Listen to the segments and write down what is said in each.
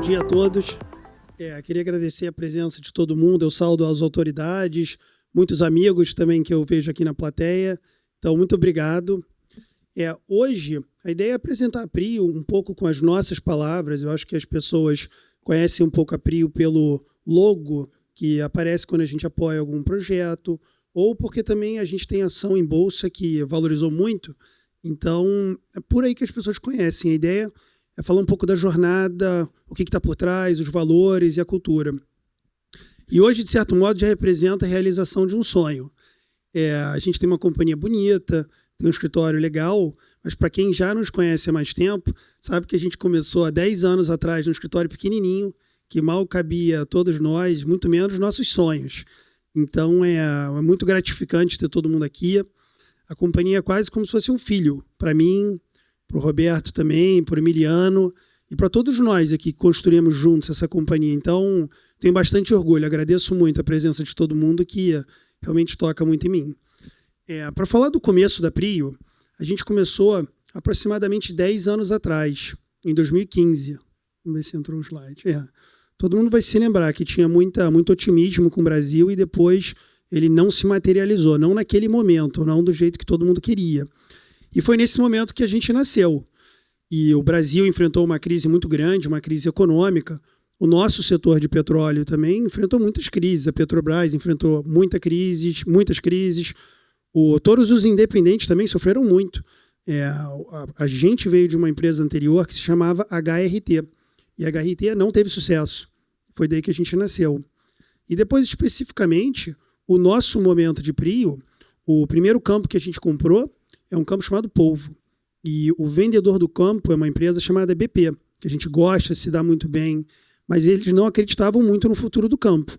dia a todos. Queria agradecer a presença de todo mundo. Eu saúdo as autoridades, muitos amigos também que eu vejo aqui na plateia. Então, muito obrigado. Hoje, a ideia é apresentar a Prio um pouco com as nossas palavras. Eu acho que as pessoas conhecem um pouco a Prio pelo logo que aparece quando a gente apoia algum projeto, ou porque também a gente tem ação em bolsa que valorizou muito. Então, é por aí que as pessoas conhecem. A ideia é falar um pouco da jornada, o que está por trás, os valores e a cultura. E hoje, de certo modo, já representa a realização de um sonho. A gente tem uma companhia bonita, tem um escritório legal, mas para quem já nos conhece há mais tempo, sabe que a gente começou há 10 anos atrás num escritório pequenininho, que mal cabia a todos nós, muito menos nossos sonhos. Então, é muito gratificante ter todo mundo aqui. A companhia é quase como se fosse um filho, para mim, para o Roberto também, para o Emiliano e para todos nós aqui que construímos juntos essa companhia. Então, tenho bastante orgulho, agradeço muito a presença de todo mundo que realmente toca muito em mim. Para falar do começo da Prio, a gente começou aproximadamente 10 anos atrás, em 2015. Vamos ver se entrou o slide. Todo mundo vai se lembrar que tinha muito otimismo com o Brasil e depois ele não se materializou, não naquele momento, não do jeito que todo mundo queria. E foi nesse momento que a gente nasceu. E o Brasil enfrentou uma crise muito grande, uma crise econômica. O nosso setor de petróleo também enfrentou muitas crises. A Petrobras enfrentou muitas crises. Todos os independentes também sofreram muito. A gente veio de uma empresa anterior que se chamava HRT. E a HRT não teve sucesso. Foi daí que a gente nasceu. E depois, especificamente, o nosso momento de Prio, o primeiro campo que a gente comprou é um campo chamado Polvo. E o vendedor do campo é uma empresa chamada BP, que a gente gosta, se dá muito bem, mas eles não acreditavam muito no futuro do campo.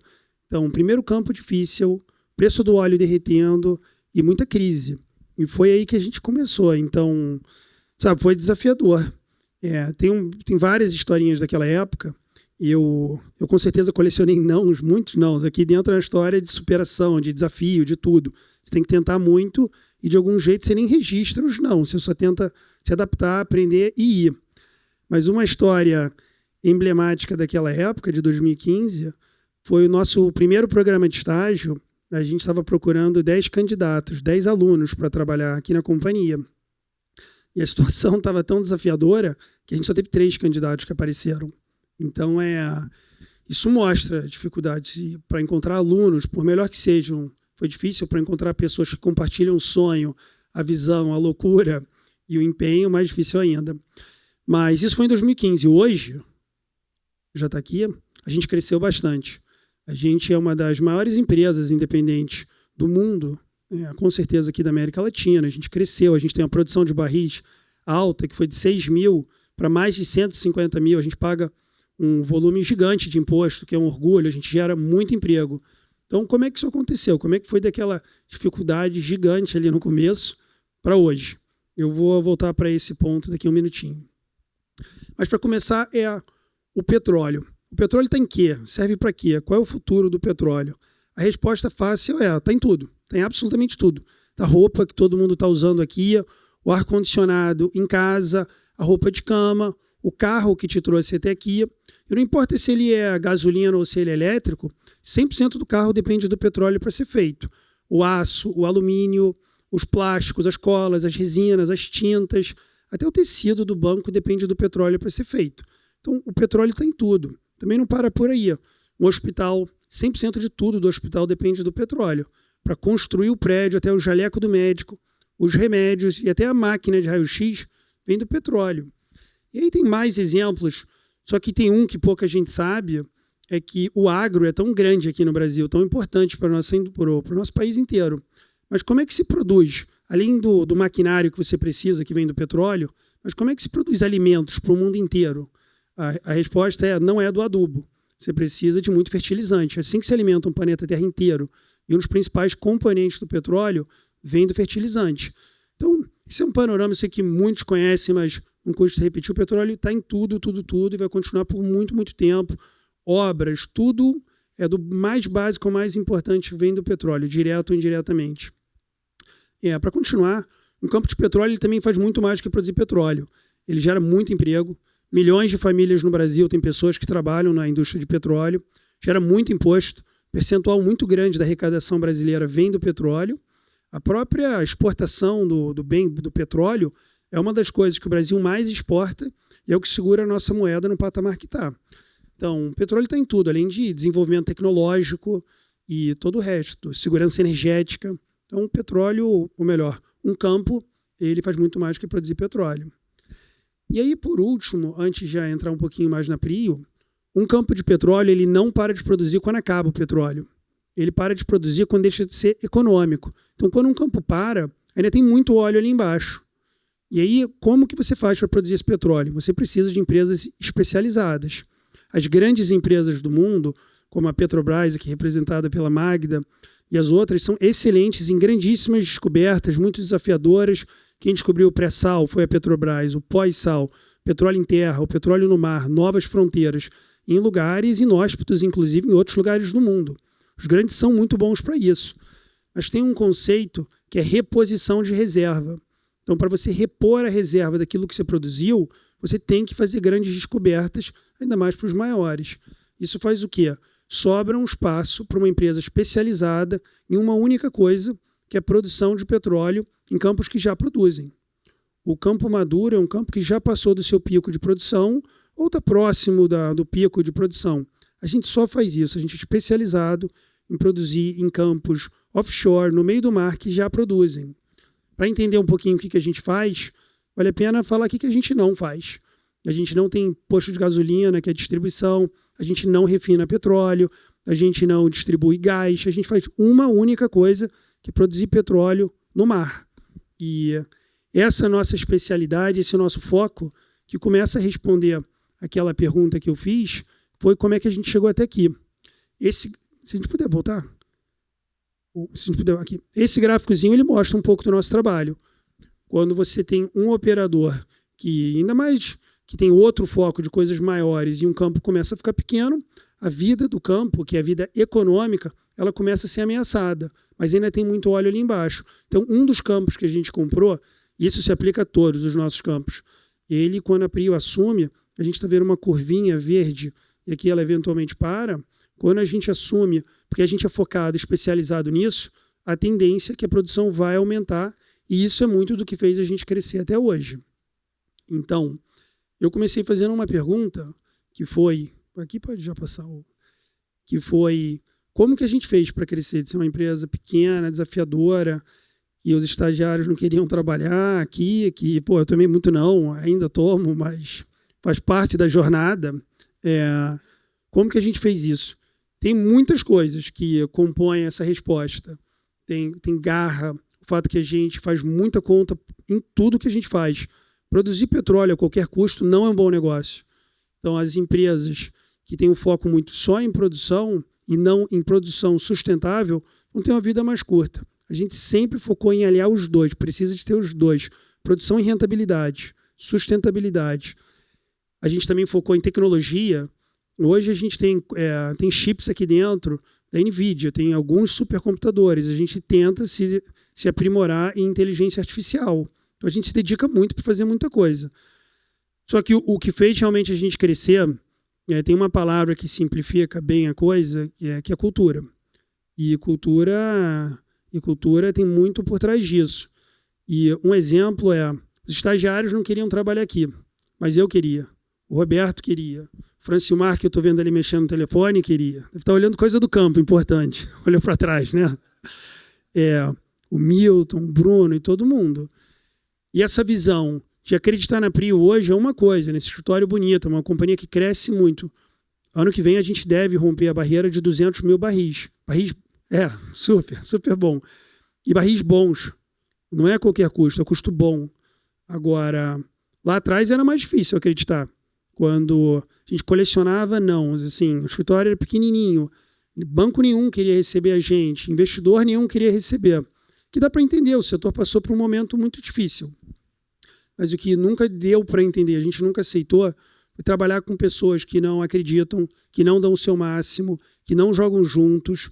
Então, primeiro campo difícil, preço do óleo derretendo e muita crise. E foi aí que a gente começou. Então, foi desafiador. Tem várias historinhas daquela época. Eu com certeza colecionei muitos nãos. Aqui dentro é uma história de superação, de desafio, de tudo. Você tem que tentar muito e de algum jeito você nem registra os não. Você só tenta se adaptar, aprender e ir. Mas uma história emblemática daquela época, de 2015, foi o nosso primeiro programa de estágio. A gente estava procurando 10 candidatos, 10 alunos para trabalhar aqui na companhia. E a situação estava tão desafiadora que a gente só teve 3 candidatos que apareceram. Então, isso mostra a dificuldade para encontrar alunos, por melhor que sejam. Foi difícil para encontrar pessoas que compartilham o sonho, a visão, a loucura e o empenho, mais difícil ainda. Mas isso foi em 2015. Hoje, já está aqui, a gente cresceu bastante. A gente é uma das maiores empresas independentes do mundo, com certeza aqui da América Latina. A gente cresceu, a gente tem uma produção de barris alta, que foi de 6 mil para mais de 150 mil. A gente paga um volume gigante de imposto, que é um orgulho, a gente gera muito emprego. Então, como é que isso aconteceu? Como é que foi daquela dificuldade gigante ali no começo para hoje? Eu vou voltar para esse ponto daqui a um minutinho. Mas, para começar, o petróleo. O petróleo está em quê? Serve para quê? Qual é o futuro do petróleo? A resposta fácil está em tudo. Está em absolutamente tudo. A roupa que todo mundo está usando aqui, o ar-condicionado em casa, a roupa de cama, o carro que te trouxe até aqui. E não importa se ele é gasolina ou se ele é elétrico, 100% do carro depende do petróleo para ser feito. O aço, o alumínio, os plásticos, as colas, as resinas, as tintas, até o tecido do banco depende do petróleo para ser feito. Então, o petróleo está em tudo. Também não para por aí. Um hospital, 100% de tudo do hospital depende do petróleo. Para construir o prédio, até o jaleco do médico, os remédios e até a máquina de raio-x vem do petróleo. E aí tem mais exemplos, só que tem um que pouca gente sabe, é que o agro é tão grande aqui no Brasil, tão importante para o nosso país inteiro. Mas como é que se produz? Além do maquinário que você precisa, que vem do petróleo, mas como é que se produz alimentos para o mundo inteiro? A resposta não é do adubo. Você precisa de muito fertilizante. Assim que se alimenta um planeta Terra inteiro, e um dos principais componentes do petróleo vem do fertilizante. Então, esse é um panorama, eu sei que muitos conhecem, mas não custa repetir. O petróleo está em tudo, e vai continuar por muito, muito tempo. Obras, tudo é do mais básico ao mais importante, vem do petróleo, direto ou indiretamente. Para continuar, um campo de petróleo ele também faz muito mais do que produzir petróleo. Ele gera muito emprego. Milhões de famílias no Brasil têm pessoas que trabalham na indústria de petróleo, gera muito imposto, percentual muito grande da arrecadação brasileira vem do petróleo. A própria exportação do bem do petróleo é uma das coisas que o Brasil mais exporta e é o que segura a nossa moeda no patamar que está. Então, o petróleo está em tudo, além de desenvolvimento tecnológico e todo o resto, segurança energética. Então, o petróleo, ou melhor, um campo, ele faz muito mais que produzir petróleo. E aí, por último, antes de já entrar um pouquinho mais na Prio, um campo de petróleo ele não para de produzir quando acaba o petróleo. Ele para de produzir quando deixa de ser econômico. Então, quando um campo para, ainda tem muito óleo ali embaixo. E aí, como que você faz para produzir esse petróleo? Você precisa de empresas especializadas. As grandes empresas do mundo, como a Petrobras, aqui representada pela Magda, e as outras, são excelentes em grandíssimas descobertas, muito desafiadoras. Quem descobriu o pré-sal foi a Petrobras, o pós-sal, petróleo em terra, o petróleo no mar, novas fronteiras, em lugares inóspitos, inclusive em outros lugares do mundo. Os grandes são muito bons para isso. Mas tem um conceito que é reposição de reserva. Então, para você repor a reserva daquilo que você produziu, você tem que fazer grandes descobertas, ainda mais para os maiores. Isso faz o quê? Sobra um espaço para uma empresa especializada em uma única coisa, que é a produção de petróleo em campos que já produzem. O campo maduro é um campo que já passou do seu pico de produção ou está próximo do pico de produção. A gente só faz isso, a gente é especializado em produzir em campos offshore, no meio do mar, que já produzem. Para entender um pouquinho o que a gente faz, vale a pena falar o que a gente não faz. A gente não tem posto de gasolina, que é distribuição, a gente não refina petróleo, a gente não distribui gás, a gente faz uma única coisa, que é produzir petróleo no mar. E essa nossa especialidade, esse nosso foco, que começa a responder aquela pergunta que eu fiz, foi como é que a gente chegou até aqui. Se a gente puder voltar. Se a gente puder, aqui. Esse gráficozinho ele mostra um pouco do nosso trabalho. Quando você tem um operador que, ainda mais que tem outro foco de coisas maiores e um campo começa a ficar pequeno, a vida do campo, que é a vida econômica, ela começa a ser ameaçada. Mas ainda tem muito óleo ali embaixo. Então, um dos campos que a gente comprou, e isso se aplica a todos os nossos campos, ele, quando a Prio assume, a gente está vendo uma curvinha verde, e aqui ela eventualmente para. Quando a gente assume, porque a gente é focado, especializado nisso, a tendência é que a produção vai aumentar, e isso é muito do que fez a gente crescer até hoje. Então, eu comecei fazendo uma pergunta, que foi, aqui pode já passar, que foi, como que a gente fez para crescer, de ser uma empresa pequena, desafiadora, e os estagiários não queriam trabalhar aqui, que, pô, eu tomei muito não, ainda tomo, mas faz parte da jornada. Como que a gente fez isso? Tem muitas coisas que compõem essa resposta. Tem garra, o fato que a gente faz muita conta em tudo que a gente faz. Produzir petróleo a qualquer custo não é um bom negócio. Então, as empresas que têm um foco muito só em produção e não em produção sustentável vão ter uma vida mais curta. A gente sempre focou em aliar os dois, precisa de ter os dois. Produção e rentabilidade, sustentabilidade. A gente também focou em tecnologia. Hoje a gente tem chips aqui dentro da NVIDIA, tem alguns supercomputadores. A gente tenta se aprimorar em inteligência artificial. Então a gente se dedica muito para fazer muita coisa. Só que o que fez realmente a gente crescer, tem uma palavra que simplifica bem a coisa, que é cultura. E cultura tem muito por trás disso. E um exemplo os estagiários não queriam trabalhar aqui, mas eu queria. O Roberto queria. O Francilmar, que eu estou vendo ali mexendo no telefone, queria. Deve estar olhando coisa do campo, importante. Olhou para trás, né? O Milton, o Bruno e todo mundo. E essa visão de acreditar na Prio hoje é uma coisa, nesse escritório bonito, uma companhia que cresce muito. Ano que vem a gente deve romper a barreira de 200 mil barris. Barris, super bom. E barris bons. Não é a qualquer custo, é custo bom. Agora, lá atrás era mais difícil acreditar. Quando a gente colecionava, não. Assim, o escritório era pequenininho. Banco nenhum queria receber a gente. Investidor nenhum queria receber. Que dá para entender, o setor passou por um momento muito difícil. Mas o que nunca deu para entender, a gente nunca aceitou, foi trabalhar com pessoas que não acreditam, que não dão o seu máximo, que não jogam juntos.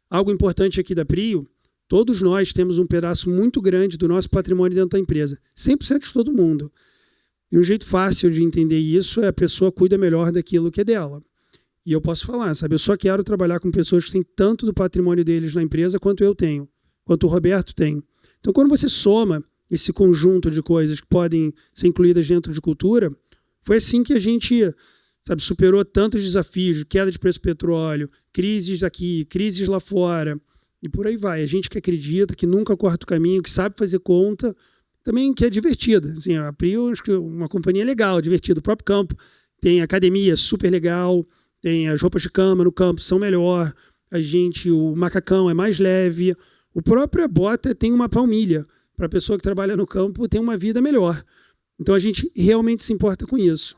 Algo importante aqui da Prio, todos nós temos um pedaço muito grande do nosso patrimônio dentro da empresa. 100% de todo mundo. E um jeito fácil de entender isso é a pessoa cuida melhor daquilo que é dela. E eu posso falar, sabe? Eu só quero trabalhar com pessoas que têm tanto do patrimônio deles na empresa quanto eu tenho, quanto o Roberto tem. Então, quando você soma esse conjunto de coisas que podem ser incluídas dentro de cultura, foi assim que a gente, sabe, superou tantos desafios, queda de preço do petróleo, crises aqui, crises lá fora, e por aí vai. A gente que acredita, que nunca corta o caminho, que sabe fazer conta, também que é divertida. Assim, a Prio acho que é uma companhia legal, divertida. O próprio campo tem academia super legal, tem as roupas de cama no campo, são melhor. O macacão é mais leve. O próprio bota tem uma palmilha. Para a pessoa que trabalha no campo ter uma vida melhor. Então a gente realmente se importa com isso.